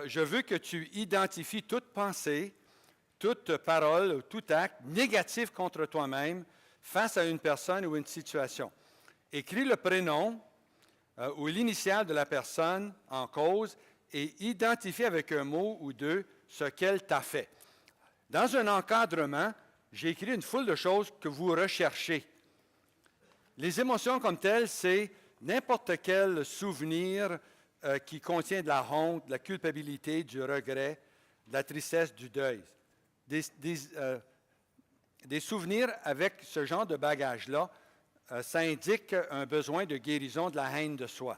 je veux que tu identifies toute pensée, toute parole, tout acte négatif contre toi-même face à une personne ou une situation. Écris le prénom ou l'initiale de la personne en cause et identifie avec un mot ou deux ce qu'elle t'a fait. Dans un encadrement, j'ai écrit une foule de choses que vous recherchez. Les émotions comme telles, c'est n'importe quel souvenir qui contient de la honte, de la culpabilité, du regret, de la tristesse, du deuil. Des souvenirs avec ce genre de bagage-là, ça indique un besoin de guérison de la haine de soi.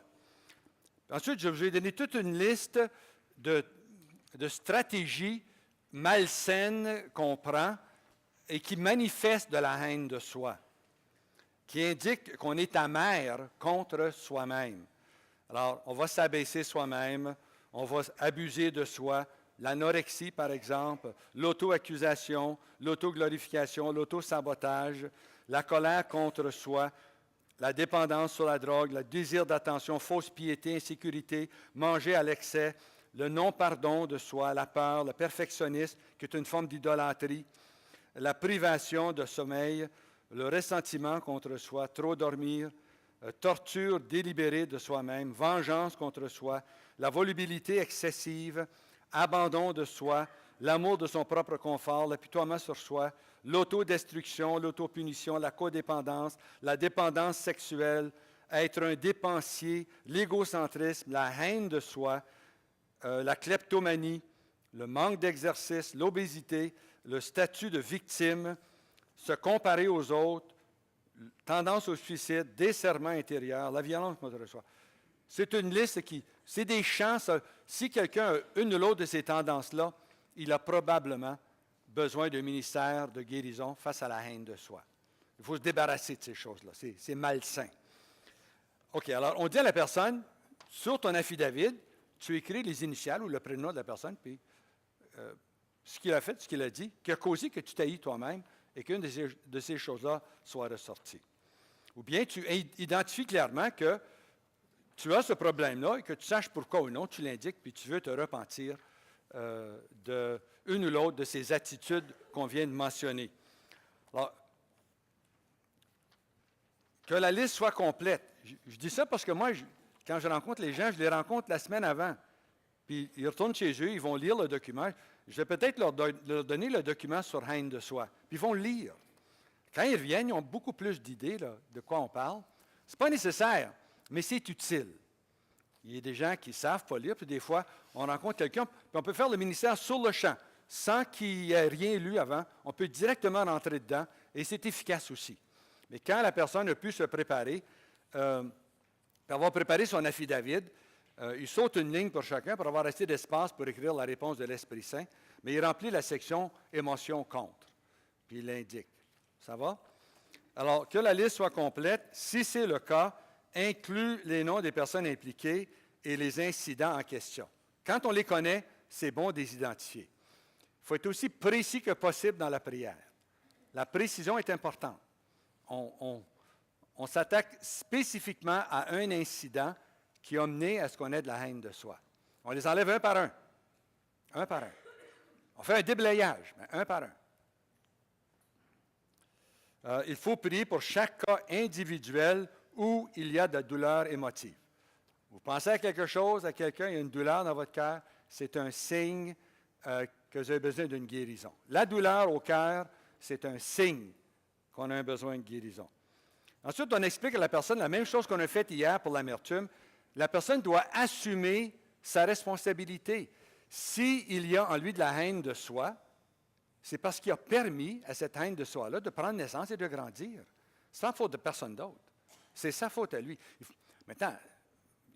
Ensuite, je vous ai donné toute une liste de stratégies malsaines qu'on prend et qui manifestent de la haine de soi, qui indiquent qu'on est amer contre soi-même. Alors, on va s'abaisser soi-même, on va abuser de soi, l'anorexie, par exemple, l'auto-accusation, l'auto-glorification, l'auto-sabotage, la colère contre soi, la dépendance sur la drogue, le désir d'attention, fausse piété, insécurité, manger à l'excès, le non-pardon de soi, la peur, le perfectionnisme, qui est une forme d'idolâtrie, la privation de sommeil, le ressentiment contre soi, trop dormir, torture délibérée de soi-même, vengeance contre soi, la volubilité excessive, abandon de soi, l'amour de son propre confort, l'apitoiement sur soi, l'autodestruction, l'autopunition, la codépendance, la dépendance sexuelle, être un dépensier, l'égocentrisme, la haine de soi, la kleptomanie, le manque d'exercice, l'obésité, le statut de victime, se comparer aux autres, tendance au suicide, desserrement intérieur, la violence contre soi. C'est une liste c'est des champs. Si quelqu'un a une ou l'autre de ces tendances-là, il a probablement besoin d'un ministère de guérison face à la haine de soi. Il faut se débarrasser de ces choses-là. C'est malsain. OK, alors on dit à la personne, sur ton affidavit, tu écris les initiales ou le prénom de la personne, puis ce qu'il a fait, ce qu'il a dit, qui a causé que tu t'haïs toi-même et qu'une de ces choses-là soit ressortie. Ou bien tu identifies clairement que tu as ce problème-là et que tu saches pourquoi ou non, tu l'indiques, puis tu veux te repentir d'une ou l'autre de ces attitudes qu'on vient de mentionner. Alors, que la liste soit complète. Je dis ça parce que moi, quand je rencontre les gens, je les rencontre la semaine avant. Puis ils retournent chez eux, ils vont lire le document. Je vais peut-être leur donner le document sur haine de soi. Puis ils vont le lire. Quand ils reviennent, ils ont beaucoup plus d'idées de quoi on parle. Ce n'est pas nécessaire, mais c'est utile. Il y a des gens qui ne savent pas lire, puis des fois, on rencontre quelqu'un, puis on peut faire le ministère sur le champ, sans qu'il ait rien lu avant. On peut directement rentrer dedans, et c'est efficace aussi. Mais quand la personne a pu se préparer, avoir préparé son affidavit, il saute une ligne pour chacun pour avoir assez d'espace pour écrire la réponse de l'Esprit Saint, mais il remplit la section « émotion contre », puis il l'indique. Ça va? Alors, que la liste soit complète. Si c'est le cas, inclut les noms des personnes impliquées et les incidents en question. Quand on les connaît, c'est bon de les identifier. Il faut être aussi précis que possible dans la prière. La précision est importante. On s'attaque spécifiquement à un incident qui a mené à ce qu'on ait de la haine de soi. On les enlève un par un. Un par un. On fait un déblayage, mais un par un. Il faut prier pour chaque cas individuel où il y a de la douleur émotive. Vous pensez à quelque chose, à quelqu'un, il y a une douleur dans votre cœur, c'est un signe que vous avez besoin d'une guérison. La douleur au cœur, c'est un signe qu'on a un besoin de guérison. Ensuite, on explique à la personne la même chose qu'on a faite hier pour l'amertume. La personne doit assumer sa responsabilité. S'il y a en lui de la haine de soi, c'est parce qu'il a permis à cette haine de soi-là de prendre naissance et de grandir. Sans faute de personne d'autre. C'est sa faute à lui. Maintenant,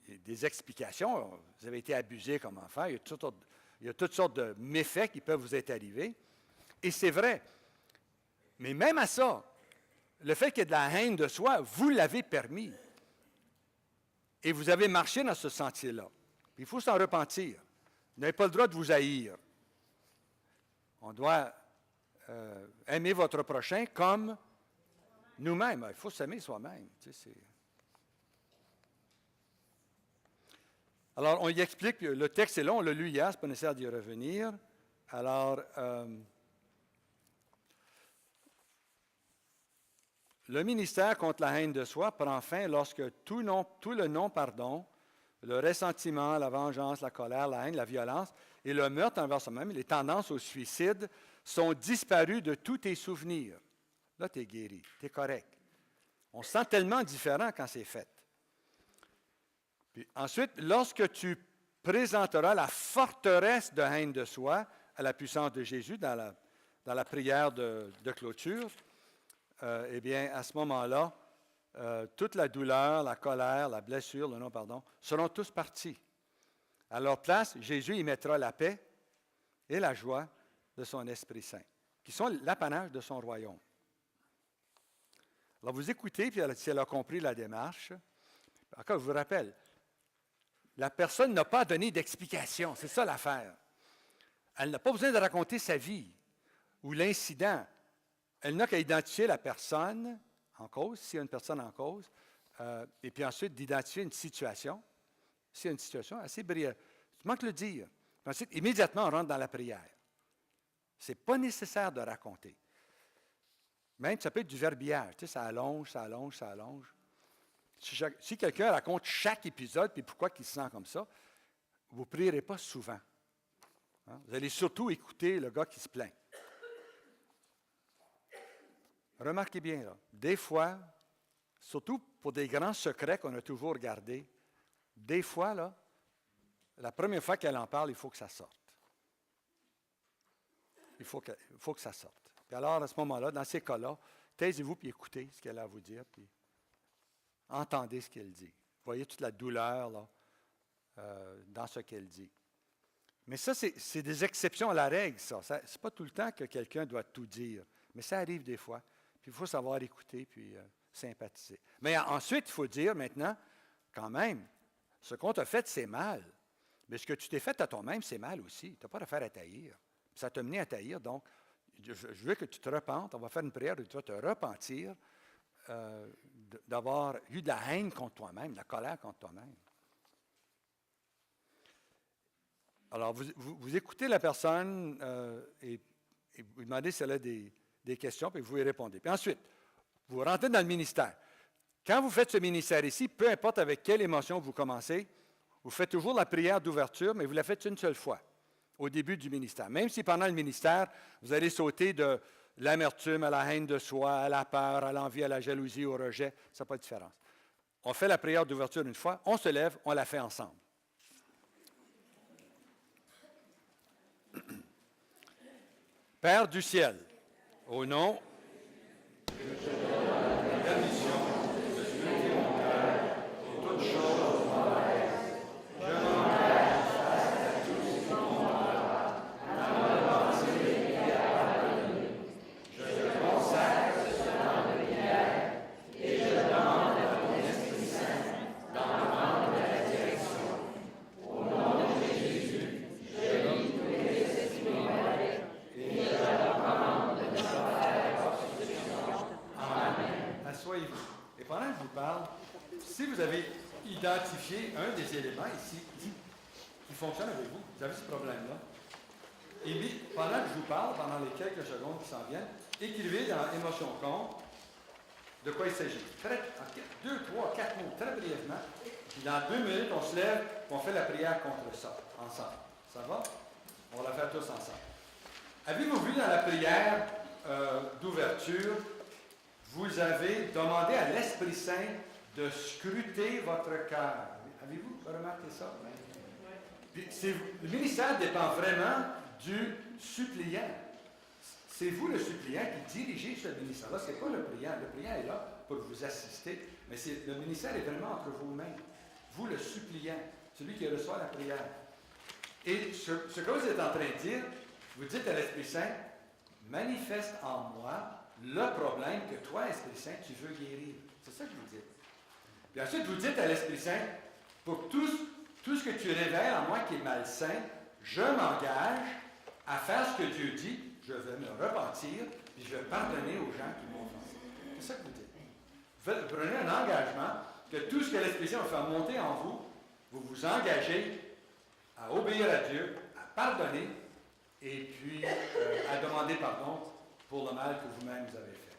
il y a des explications. Vous avez été abusé comme enfant. Il y a toutes sortes de méfaits qui peuvent vous être arrivés. Et c'est vrai. Mais même à ça, le fait qu'il y ait de la haine de soi, vous l'avez permis. Et vous avez marché dans ce sentier-là. Il faut s'en repentir. Vous n'avez pas le droit de vous haïr. On doit aimer votre prochain comme nous-mêmes. Il faut s'aimer soi-même. Tu sais, Alors, on y explique, le texte est long, on l'a lu hier, ce n'est pas nécessaire d'y revenir. Alors, le ministère contre la haine de soi prend fin lorsque tout le non-pardon, le ressentiment, la vengeance, la colère, la haine, la violence et le meurtre envers soi-même, les tendances au suicide sont disparus de tous tes souvenirs. Là, tu es guéri, tu es correct. On se sent tellement différent quand c'est fait. Puis ensuite, lorsque tu présenteras la forteresse de haine de soi à la puissance de Jésus dans la prière de clôture, eh bien, à ce moment-là, toute la douleur, la colère, la blessure, le non-pardon seront tous partis. À leur place, Jésus y mettra la paix et la joie de son Esprit Saint, qui sont l'apanage de son royaume. Alors, vous écoutez, puis si elle a compris la démarche, encore, je vous rappelle, la personne n'a pas donné d'explication, c'est ça l'affaire. Elle n'a pas besoin de raconter sa vie ou l'incident. Elle n'a qu'à identifier la personne en cause, s'il y a une personne en cause, et puis ensuite d'identifier une situation. S'il y a une situation assez brillante, tu manques le dire. Puis ensuite, immédiatement, on rentre dans la prière. Ce n'est pas nécessaire de raconter. Même, ça peut être du verbiage. Tu sais, ça allonge, ça allonge, ça allonge. Si quelqu'un raconte chaque épisode, puis pourquoi il se sent comme ça, vous ne prierez pas souvent. Hein? Vous allez surtout écouter le gars qui se plaint. Remarquez bien, là, des fois, surtout pour des grands secrets qu'on a toujours gardés, des fois, là, la première fois qu'elle en parle, il faut que ça sorte. Il faut que ça sorte. Puis alors, à ce moment-là, dans ces cas-là, taisez-vous puis écoutez ce qu'elle a à vous dire, puis entendez ce qu'elle dit. Voyez toute la douleur là, dans ce qu'elle dit. Mais ça, c'est des exceptions à la règle, ça. Ce n'est pas tout le temps que quelqu'un doit tout dire, mais ça arrive des fois. Puis il faut savoir écouter, puis sympathiser. Mais ensuite, il faut dire maintenant, quand même, ce qu'on t'a fait, c'est mal. Mais ce que tu t'es fait à toi-même, c'est mal aussi. Tu n'as pas d'affaire à taillir. Ça t'a mené à taillir, donc je veux que tu te repentes. On va faire une prière où tu vas te repentir d'avoir eu de la haine contre toi-même, de la colère contre toi-même. Alors, vous écoutez la personne et vous demandez si elle a des questions, puis vous y répondez. Puis ensuite, vous rentrez dans le ministère. Quand vous faites ce ministère ici, peu importe avec quelle émotion vous commencez, vous faites toujours la prière d'ouverture, mais vous la faites une seule fois, au début du ministère. Même si pendant le ministère, vous allez sauter de l'amertume à la haine de soi, à la peur, à l'envie, à la jalousie, au rejet, ça n'a pas de différence. On fait la prière d'ouverture une fois, on se lève, on la fait ensemble. Père du ciel, au nom identifier un des éléments ici qui fonctionne avec vous. Vous avez ce problème-là. Et puis, pendant que je vous parle, pendant les quelques secondes qui s'en viennent, écrivez dans Émotion compte de quoi il s'agit. 2, 3, 4 mots, très brièvement. Puis dans 2 minutes, on se lève et on fait la prière contre ça, ensemble. Ça va? On va la faire tous ensemble. Avez-vous vu dans la prière d'ouverture, vous avez demandé à l'Esprit Saint de scruter votre cœur. Avez-vous remarqué ça? Puis le ministère dépend vraiment du suppliant. C'est vous, le suppliant, qui dirigez ce ministère-là. Ce n'est pas le priant. Le priant est là pour vous assister, mais le ministère est vraiment entre vous-mêmes. Vous, le suppliant, celui qui reçoit la prière. Et ce que vous êtes en train de dire, vous dites à l'Esprit Saint, manifeste en moi le problème que toi, Esprit Saint, tu veux guérir. C'est ça que vous dites. Puis ensuite, vous dites à l'Esprit Saint, pour tout ce que tu révèles en moi qui est malsain, je m'engage à faire ce que Dieu dit, je vais me repentir, puis je vais pardonner aux gens qui m'ont offensé. C'est ça que vous dites. Vous prenez un engagement que tout ce que l'Esprit Saint va faire monter en vous, vous vous engagez à obéir à Dieu, à pardonner, et puis à demander pardon pour le mal que vous-même vous avez fait.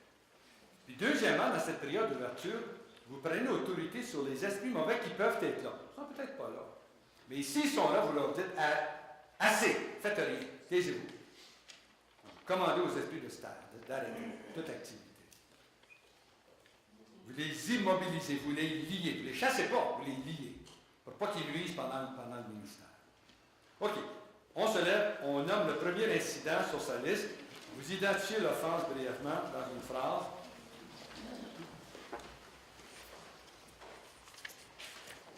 Puis deuxièmement, dans cette période d'ouverture, vous prenez autorité sur les esprits mauvais qui peuvent être là. Ils ne sont peut-être pas là. Mais s'ils sont là, vous leur dites assez, faites rien, taisez-vous. Commandez aux esprits de stade d'arrêter toute activité. Vous les immobilisez, vous les liez. Vous ne les chassez pas, vous les liez. Pour pas qu'ils nuisent pendant le ministère. OK. On se lève, on nomme le premier incident sur sa liste. Vous identifiez l'offense brièvement dans une phrase.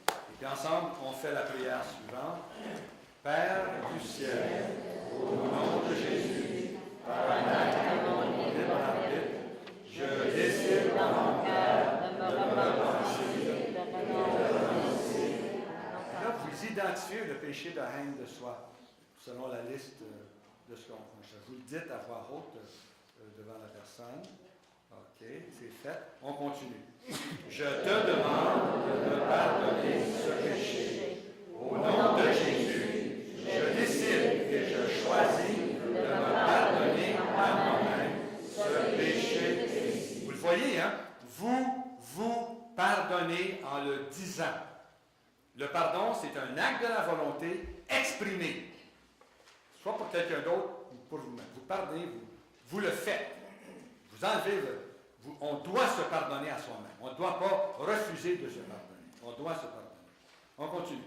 Et puis ensemble, on fait la prière suivante. Père du ciel, au nom de Jésus, par un acte de mon libre arbitre, je décide dans mon cœur de me repentir, de renoncer. Là, vous identifiez le péché de haine de soi, selon la liste de ce qu'on fait. Vous le dites à voix haute devant la personne. OK, c'est fait. On continue. Je te demande de me pardonner ce péché. Au nom de Jésus, je décide et je choisis de me pardonner à moi-même ce péché. Vous le voyez, hein? Vous pardonnez en le disant. Le pardon, c'est un acte de la volonté exprimé. Soit pour quelqu'un d'autre ou pour vous-même. Vous pardonnez, vous le faites. Vous enlevez on doit se pardonner à soi-même. On ne doit pas refuser de se pardonner. On doit se pardonner. On continue.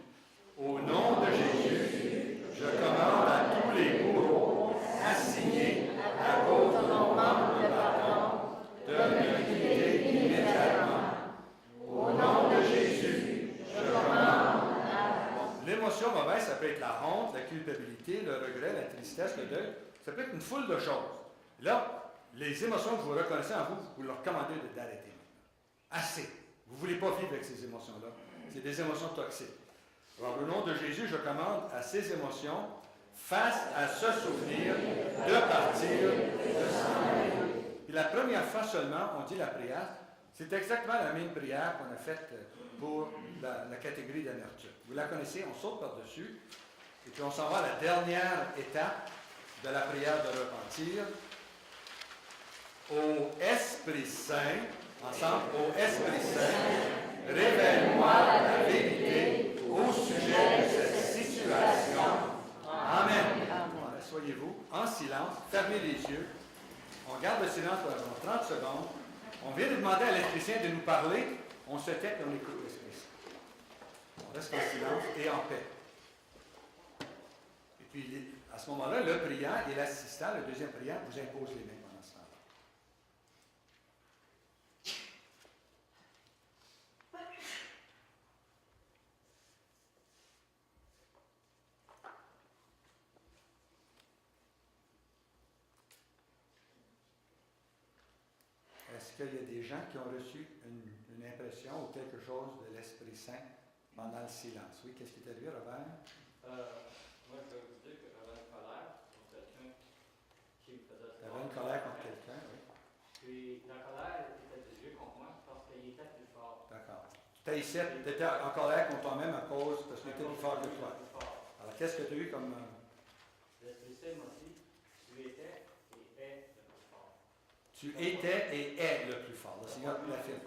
Au nom de Jésus, je commande à tous les bourreaux assignés à cause de mon manque de pardon de me quitter immédiatement. Au nom de Jésus, je commande à... L'émotion mauvaise, ça peut être la honte, la culpabilité, le regret, la tristesse, le deuil. Ça peut être une foule de choses. Là, les émotions que vous reconnaissez en vous, vous leur commandez d'arrêter. Assez. Vous ne voulez pas vivre avec ces émotions-là. C'est des émotions toxiques. Alors, au nom de Jésus, je commande à ces émotions, face à ce souvenir, de partir, de s'en aller. Puis la première fois seulement, on dit la prière, c'est exactement la même prière qu'on a faite pour la catégorie d'amertume. Vous la connaissez, on saute par-dessus, et puis on s'en va à la dernière étape de la prière de repentir. Ô Esprit Saint, ensemble, ô Esprit Saint, révèle-moi la vérité au sujet de cette situation. Amen. Voilà, soyez-vous en silence, fermez les yeux. On garde le silence pendant 30 secondes. On vient de demander à l'Esprit Saint de nous parler. On se tait et on écoute l'Esprit Saint. On reste en silence et en paix. Et puis, à ce moment-là, le priant et l'assistant, le deuxième priant, vous impose les mains pendant ce temps-là. Est-ce qu'il y a des gens qui ont reçu une impression ou quelque chose de l'Esprit Saint pendant le silence? Oui, qu'est-ce qui t'est arrivé, Robert? Moi, je vais vous dire que j'avais une colère contre quelqu'un qui me faisait Tu avais une colère contre quelqu'un, oui. Puis la colère était dirigée contre moi parce qu'il était plus fort. D'accord. Tu étais en colère contre toi-même à cause parce qu'il était plus fort que toi. Alors, qu'est-ce que tu as eu comme... L'Esprit Saint m'a dit, tu étais et es le plus fort. Tu étais et es le plus fort. Le Seigneur l'affirme.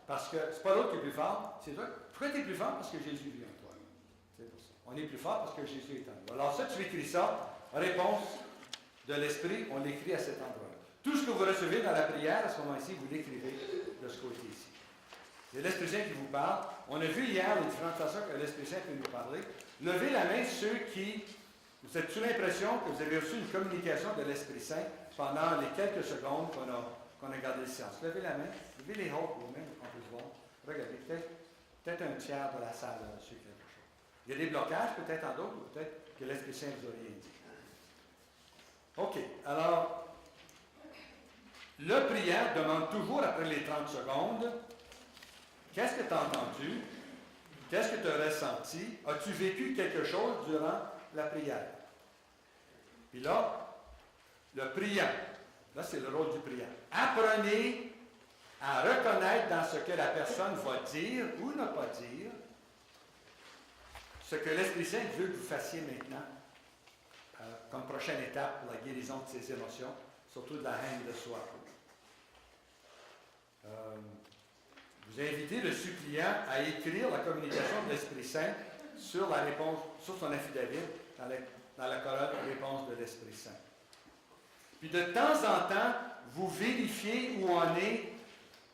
Parce que c'est pas l'autre qui est plus fort, c'est toi. Pourquoi tu es plus fort? Parce que Jésus vit en toi. C'est pour ça. On est plus fort parce que Jésus est en nous. Alors ça, tu écris ça, réponse de l'Esprit, on l'écrit à cet endroit-là. Tout ce que vous recevez dans la prière, à ce moment-ci, vous l'écrivez de ce côté ici. C'est l'Esprit Saint qui vous parle. On a vu hier les différentes façons que l'Esprit Saint peut nous parler. Levez la main ceux qui, vous êtes sous l'impression que vous avez reçu une communication de l'Esprit Saint pendant les quelques secondes qu'on a gardé le silence. Levez la main, levez les hautes vos mains, on peut se voir. Regardez, peut-être un tiers de la salle a reçu quelque chose. Il y a des blocages, peut-être en d'autres, ou peut-être que l'Esprit Saint vous a rien dit. OK, alors, le prière demande toujours, après les 30 secondes, qu'est-ce que tu as entendu? Qu'est-ce que tu as ressenti? As-tu vécu quelque chose durant la prière? Puis là, le priant, là c'est le rôle du priant. Apprenez à reconnaître dans ce que la personne va dire ou ne pas dire ce que l'Esprit Saint veut que vous fassiez maintenant, comme prochaine étape pour la guérison de ces émotions, surtout de la haine de soi. Vous invitez le suppliant à écrire la communication de l'Esprit Saint sur la réponse, sur son affidavit, dans la colonne réponse de l'Esprit Saint. Puis de temps en temps, vous vérifiez où en est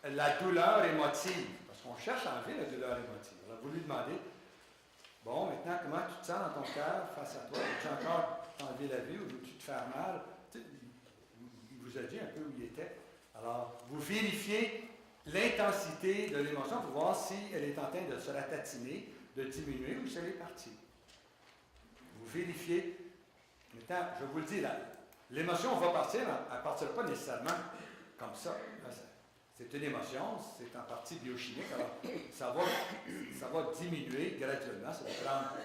la douleur émotive, parce qu'on cherche à enlever la douleur émotive. Alors vous lui demandez, bon, maintenant, comment tu te sens dans ton cœur face à toi? Veux-tu encore t'enlever la vie ou veux-tu te faire mal? Il vous a dit un peu où il était. Alors, vous vérifiez l'intensité de l'émotion pour voir si elle est en train de se ratatiner, de diminuer ou si elle est partie. Vous vérifiez. Maintenant, je vous le dis, là, l'émotion va partir, elle ne partira pas nécessairement comme ça. C'est une émotion, c'est en partie biochimique, alors ça va diminuer graduellement. Ça va prendre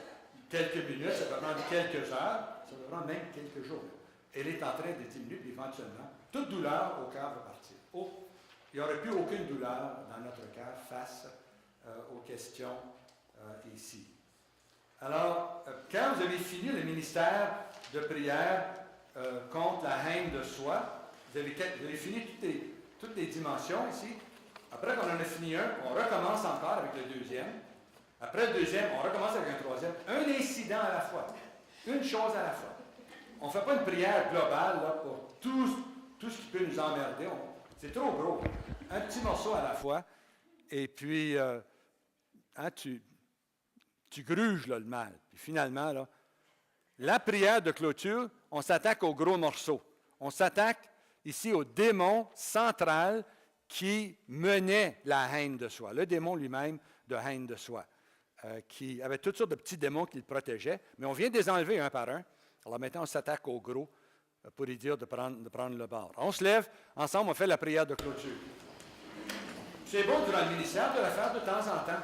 quelques minutes, ça va prendre quelques heures, ça va prendre même quelques jours. Elle est en train de diminuer, puis éventuellement, toute douleur au cœur va partir. Il n'y aurait plus aucune douleur dans notre cœur face aux questions ici. Alors, quand vous avez fini le ministère de prière contre la haine de soi, vous avez fini toutes les dimensions ici. Après qu'on en a fini un, on recommence encore avec le deuxième. Après le deuxième, on recommence avec un troisième. Un incident à la fois. Une chose à la fois. On ne fait pas une prière globale là, pour tout ce qui peut nous emmerder. C'est trop gros. Un petit morceau à la fois. Et puis, tu gruges là, le mal. Puis finalement, là, la prière de clôture, on s'attaque au gros morceau. On s'attaque ici au démon central qui menait la haine de soi. Le démon lui-même de haine de soi, qui avait toutes sortes de petits démons qui le protégeaient, mais on vient de les enlever un par un. Alors maintenant, on s'attaque au gros pour lui dire de prendre le bord. On se lève, ensemble, on fait la prière de clôture. C'est bon durant le ministère de la faire de temps en temps.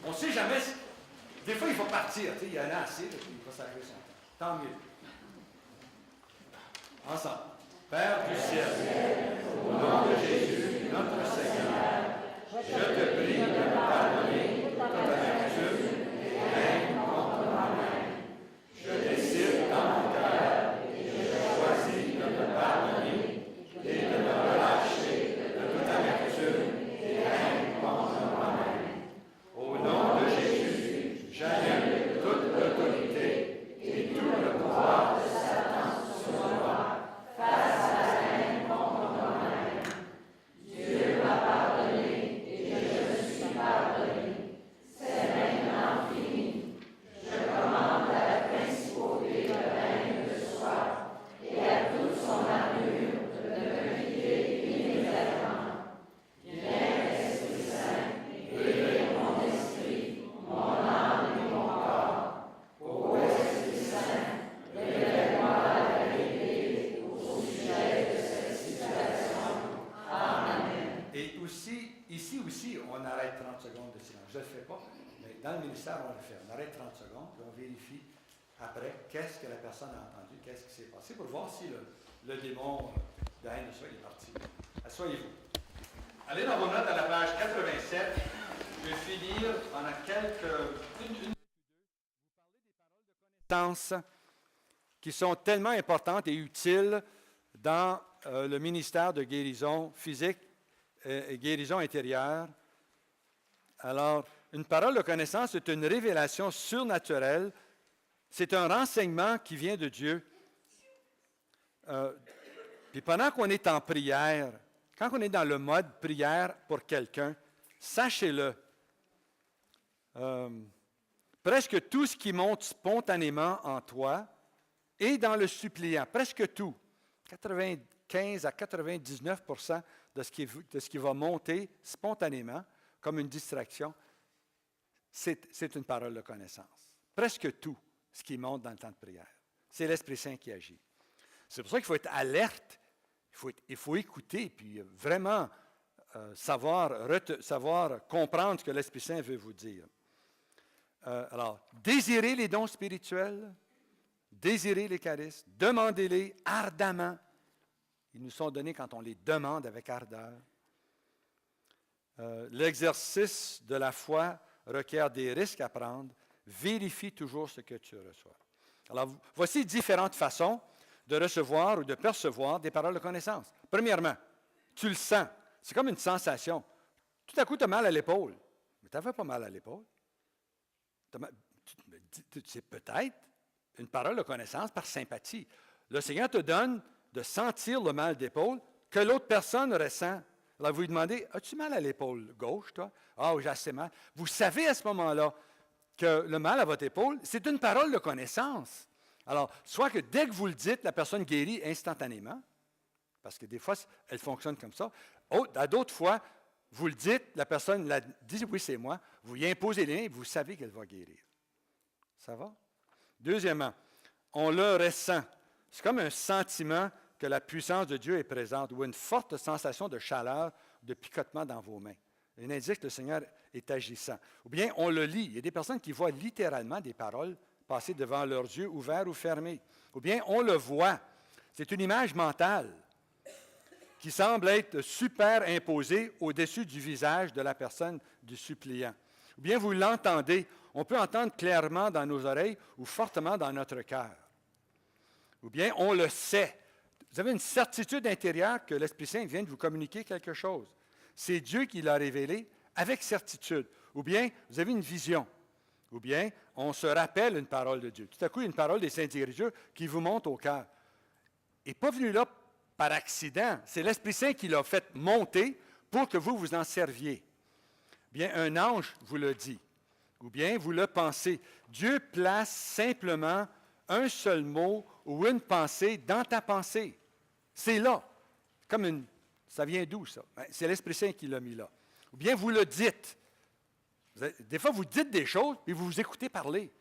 On ne sait jamais. Des fois, il faut partir. Il y en a assez, puis il va sacrer son temps. Tant mieux. Ensemble. Père du ciel, au nom de Jésus, notre Seigneur, je te prie de me pardonner toute amertume et haine contre moi-même. Je décide dans mon cœur et je choisis de me pardonner et de me relâcher de toute amertume et haine contre moi-même. Au nom de Jésus, j'annule toute l'autorité et tout le pouvoir de Satan sur moi face à la haine contre moi-même. Dieu m'a pardonné et je me suis pardonné. C'est maintenant fini. Je commande à la principauté de haine de soi et à toute son armure de me quitter immédiatement. Viens, Esprit Saint, réveille mon esprit, mon âme et mon corps. Ô Esprit Saint, révèle-moi la vérité au sujet de cette situation. Amen. Et ici aussi, on arrête 30 secondes de silence. Je ne le fais pas, mais dans le ministère, on le fait. On arrête 30 secondes, puis on vérifie après qu'est-ce que la personne a entendu, qu'est-ce qui s'est passé, pour voir si le démon de haine de soi est parti. Asseyez-vous. Allez dans vos notes à la page 87. Je vais finir pendant une minute ou deux. Vous parlez des paroles de connaissance qui sont tellement importantes et utiles dans le ministère de guérison physique et guérison intérieure. Alors, une parole de connaissance, c'est une révélation surnaturelle. C'est un renseignement qui vient de Dieu. Puis pendant qu'on est en prière, quand on est dans le mode prière pour quelqu'un, sachez-le, presque tout ce qui monte spontanément en toi est dans le suppliant, presque tout, 95 à 99% de ce qui va monter spontanément comme une distraction, c'est une parole de connaissance. Presque tout ce qui monte dans le temps de prière. C'est l'Esprit Saint qui agit. C'est pour ça qu'il faut être alerte, il faut écouter, puis vraiment savoir comprendre ce que l'Esprit Saint veut vous dire. Alors, désirez les dons spirituels, désirez les charismes, demandez-les ardemment. Ils nous sont donnés quand on les demande avec ardeur. L'exercice de la foi requiert des risques à prendre, Vérifie toujours ce que tu reçois. Alors, voici différentes façons de recevoir ou de percevoir des paroles de connaissance. Premièrement, tu le sens. C'est comme une sensation. Tout à coup, tu as mal à l'épaule. Mais tu n'avais pas mal à l'épaule. C'est peut-être une parole de connaissance par sympathie. Le Seigneur te donne de sentir le mal d'épaule que l'autre personne ressent. Alors, vous lui demandez, as-tu mal à l'épaule gauche, toi? Ah, j'ai assez mal. Vous savez à ce moment-là que le mal à votre épaule, c'est une parole de connaissance. Alors, soit que dès que vous le dites, la personne guérit instantanément, parce que des fois, elle fonctionne comme ça. À d'autres fois, vous le dites, la personne dit, oui, c'est moi, vous y imposez les mains et vous savez qu'elle va guérir. Ça va? Deuxièmement, on le ressent. C'est comme un sentiment que la puissance de Dieu est présente ou une forte sensation de chaleur, de picotement dans vos mains. Un indice que le Seigneur est agissant. Ou bien on le lit. Il y a des personnes qui voient littéralement des paroles passer devant leurs yeux, ouverts ou fermés. Ou bien on le voit. C'est une image mentale qui semble être superimposée au-dessus du visage de la personne du suppliant. Ou bien vous l'entendez. On peut entendre clairement dans nos oreilles ou fortement dans notre cœur. Ou bien on le sait. Vous avez une certitude intérieure que l'Esprit Saint vient de vous communiquer quelque chose. C'est Dieu qui l'a révélé avec certitude. Ou bien vous avez une vision. Ou bien on se rappelle une parole de Dieu. Tout à coup, une parole des saints dirigeants qui vous monte au cœur. Et pas venu là par accident. C'est l'Esprit Saint qui l'a fait monter pour que vous vous en serviez. Bien, un ange vous le dit. Ou bien vous le pensez. Dieu place simplement un seul mot ou une pensée dans ta pensée. C'est là. Ça vient d'où, ça? C'est l'Esprit Saint qui l'a mis là. Ou bien vous le dites. Des fois, vous dites des choses, et vous vous écoutez parler.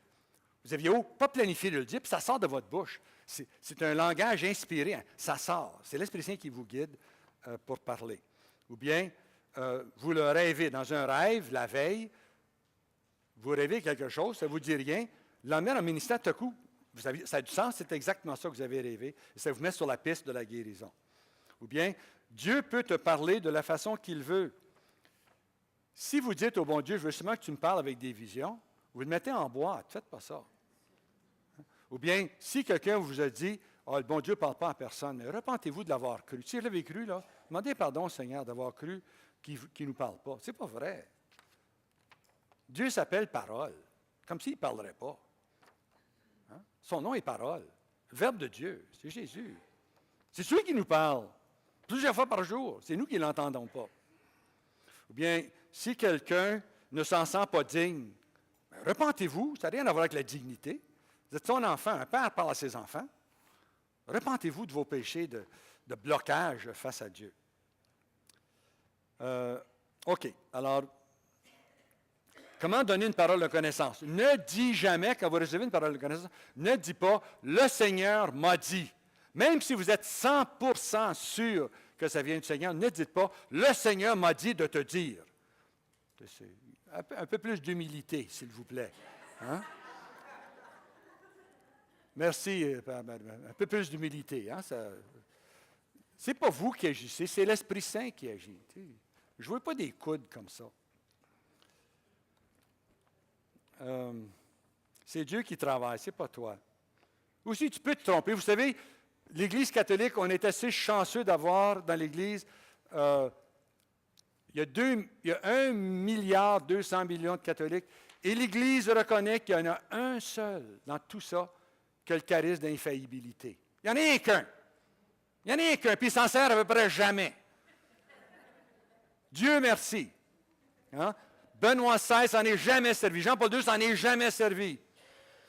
Vous n'aviez pas planifié de le dire, puis ça sort de votre bouche. C'est un langage inspiré. Hein. Ça sort. C'est l'Esprit Saint qui vous guide pour parler. Ou bien, vous le rêvez dans un rêve, la veille. Vous rêvez quelque chose, ça ne vous dit rien. Le lendemain, en ministère, tout à coup, ça a du sens, c'est exactement ça que vous avez rêvé. Et ça vous met sur la piste de la guérison. Ou bien, Dieu peut te parler de la façon qu'il veut. Si vous dites au bon Dieu, je veux seulement que tu me parles avec des visions, vous le mettez en boîte, faites pas ça. Ou bien, si quelqu'un vous a dit, le bon Dieu ne parle pas à personne, mais repentez-vous de l'avoir cru. Si vous l'avez cru, là, demandez pardon au Seigneur d'avoir cru qu'il ne nous parle pas. Ce n'est pas vrai. Dieu s'appelle parole, comme s'il ne parlerait pas. Hein? Son nom est parole. Le Verbe de Dieu, c'est Jésus. C'est celui qui nous parle plusieurs fois par jour. C'est nous qui ne l'entendons pas. Ou bien, si quelqu'un ne s'en sent pas digne, repentez-vous, ça n'a rien à voir avec la dignité. Vous êtes son enfant, un père parle à ses enfants. Repentez-vous de vos péchés de blocage face à Dieu. OK, alors, comment donner une parole de connaissance? Ne dis jamais, quand vous recevez une parole de connaissance, ne dis pas « le Seigneur m'a dit ». Même si vous êtes 100% sûr que ça vient du Seigneur, ne dites pas « le Seigneur m'a dit de te dire ». Un peu plus d'humilité, s'il vous plaît. Hein? Merci, un peu plus d'humilité. Hein? Ce n'est pas vous qui agissez, c'est l'Esprit Saint qui agit. Je ne veux pas des coudes comme ça. C'est Dieu qui travaille, ce n'est pas toi. Aussi, tu peux te tromper. Vous savez, l'Église catholique, on est assez chanceux d'avoir dans l'Église, il y a 1,2 milliard de catholiques, et l'Église reconnaît qu'il y en a un seul dans tout ça qui a le charisme d'infaillibilité. Il n'y en a rien qu'un. Il n'y en a rien qu'un, puis il s'en sert à peu près jamais. Dieu merci. Hein? Benoît XVI s'en est jamais servi. Jean-Paul II s'en est jamais servi.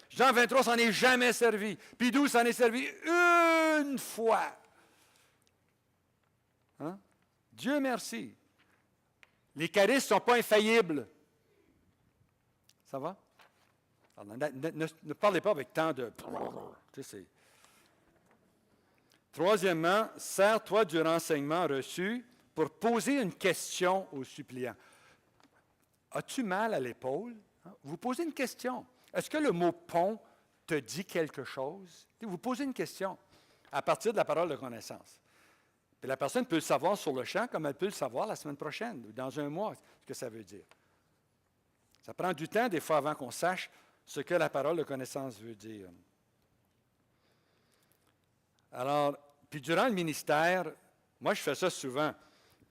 Jean 23 s'en est jamais servi. Pie XII s'en est servi une fois. Hein? Dieu merci. Les charismes ne sont pas infaillibles. Ça va? Alors, ne parlez pas avec tant de... Troisièmement, sers-toi du renseignement reçu pour poser une question au suppliant. As-tu mal à l'épaule? Vous posez une question. Est-ce que le mot « pont » te dit quelque chose? Vous posez une question à partir de la parole de connaissance. Puis la personne peut le savoir sur le champ comme elle peut le savoir la semaine prochaine ou dans un mois, ce que ça veut dire. Ça prend du temps, des fois, avant qu'on sache ce que la parole de connaissance veut dire. Alors, puis durant le ministère, moi je fais ça souvent.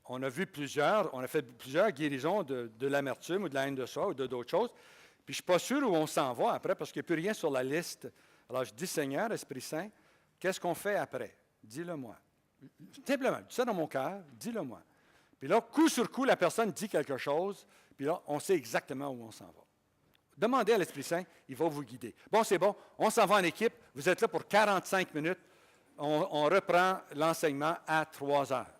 On a fait plusieurs guérisons de l'amertume ou de la haine de soi ou d'autres choses. Puis je ne suis pas sûr où on s'en va après parce qu'il n'y a plus rien sur la liste. Alors je dis, Seigneur, Esprit Saint, qu'est-ce qu'on fait après? Dis-le-moi. Simplement, dis ça dans mon cœur, dis-le-moi. Puis là, coup sur coup, la personne dit quelque chose, puis là, on sait exactement où on s'en va. Demandez à l'Esprit Saint, il va vous guider. Bon, c'est bon, on s'en va en équipe, vous êtes là pour 45 minutes, on reprend l'enseignement à 3 heures.